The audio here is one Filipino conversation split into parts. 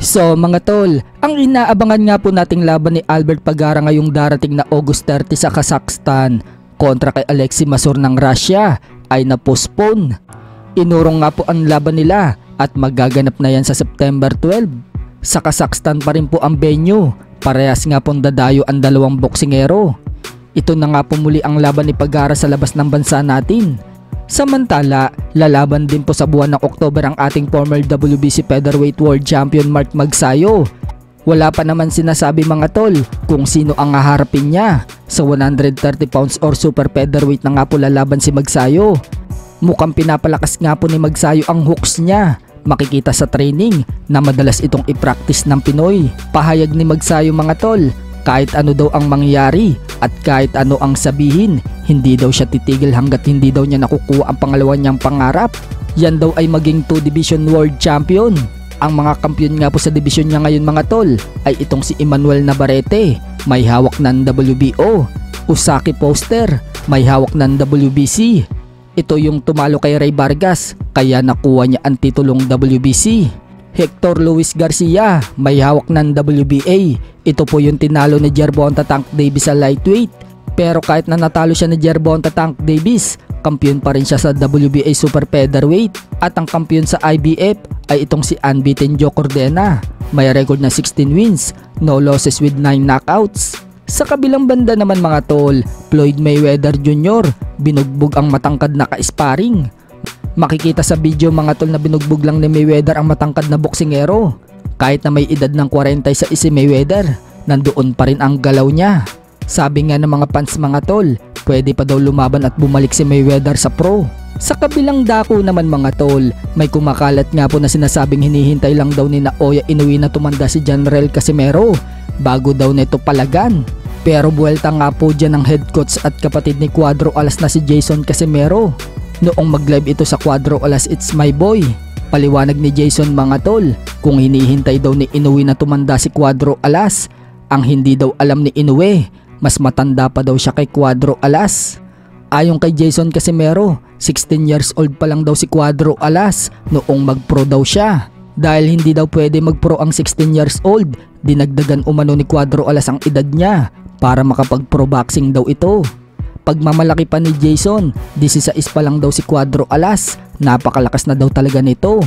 So mga tol, ang inaabangan nga po nating laban ni Albert Pagara ngayong darating na August 30 sa Kazakhstan kontra kay Alexei Masur ng Russia ay na-postpone. Inurong nga po ang laban nila at magaganap na yan sa September 12. Sa Kazakhstan pa rin po ang venue, parehas nga pong dadayo ang dalawang boksingero. Ito na nga po muli ang laban ni Pagara sa labas ng bansa natin. Samantala, lalaban din po sa buwan ng Oktober ang ating former WBC Featherweight World Champion Mark Magsayo. Wala pa naman sinasabi mga tol kung sino ang haharapin niya. Sa 130 pounds or super featherweight na nga po lalaban si Magsayo. Mukhang pinapalakas nga po ni Magsayo ang hooks niya. Makikita sa training na madalas itong i-practice ng Pinoy. Pahayag ni Magsayo mga tol, kahit ano daw ang mangyari at kahit ano ang sabihin, hindi daw siya titigil hanggat hindi daw niya nakukuha ang pangalawa niyang pangarap. Yan daw ay maging 2 Division World Champion. Ang mga kampiyon nga po sa division niya ngayon mga tol ay itong si Emmanuel Navarrete, may hawak ng WBO. Usaki Foster, may hawak ng WBC. Ito yung tumalo kay Ray Vargas, kaya nakuha niya ang titulong WBC. Hector Luis Garcia, may hawak ng WBA. Ito po yung tinalo ni Gervonta Tank Davis sa lightweight. Pero kahit na natalo siya ni Gervonta Tank Davis, kampiyon pa rin siya sa WBA Super Featherweight. At ang kampiyon sa IBF ay itong si unbeaten Joe Cordena. May record na 16 wins, no losses with 9 knockouts. Sa kabilang banda naman mga tol, Floyd Mayweather Jr. binugbog ang matangkad na ka-sparring. Makikita sa video mga tol na binugbog lang ni Mayweather ang matangkad na boksingero. Kahit na may edad ng 40 sa si Mayweather, nandoon pa rin ang galaw niya. Sabi nga ng mga fans mga tol, pwede pa daw lumaban at bumalik si Mayweather sa pro. Sa kabilang dako naman mga tol, may kumakalat nga po na sinasabing hinihintay lang daw ni Naoya Inoue na tumanda si Janrel Casimero bago daw nito palagan. Pero buwelta nga po dyan ang head coach at kapatid ni Cuadro Alas na si Jason Casimero. Noong mag-live ito sa Cuadro Alas It's My Boy, paliwanag ni Jason mga tol kung hinihintay daw ni Inoue na tumanda si Cuadro Alas. Ang hindi daw alam ni Inoue, mas matanda pa daw siya kay Cuadro Alas. Ayon kay Jason Casimero, 16 years old pa lang daw si Cuadro Alas noong mag-pro daw siya. Dahil hindi daw pwede mag-pro ang 16 years old, dinagdagan umano ni Cuadro Alas ang edad niya para makapag-pro boxing daw ito. Pagmamalaki pa ni Jason, 16 pa lang daw si Cuadro Alas, napakalakas na daw talaga nito.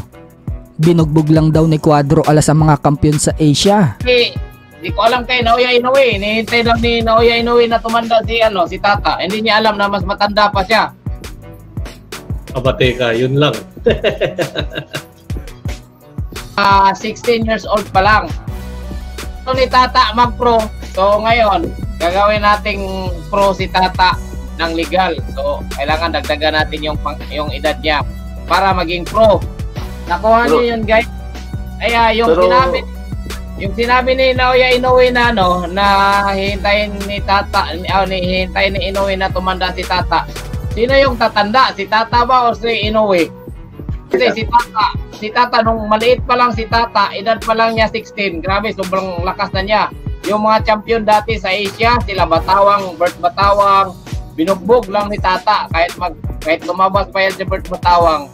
Binugbog lang daw ni Cuadro Alas ang mga kampiyon sa Asia. Hindi ko alam kay Naoya Inoue, hinihintay lang ni Naoya Inoue na tumanda si Tata. Hindi niya alam na mas matanda pa siya. Abate ka, yun lang. 16 years old pa lang. So ni Tata mag-pro. So ngayon, gagawin nating pro si Tata ng legal. So kailangan dagdagan natin yung edad niya para maging pro. Nakuha niyo yun guys. Kaya yung sinabi ni Naoya Inoue na na hihintayin ni Tata, hihintayin ni Inoue na tumanda si Tata. Sino yung tatanda? Si Tata ba o si Inoue? Kasi si Tata nung maliit pa lang si Tata, edad pa lang niya 16. Grabe, sobrang lakas na niya. Yung mga champion dati sa Asia, sila Batawang, Bert Batawang, binugbog lang ni Tata kahit lumabas pa yan si Bert Batawang.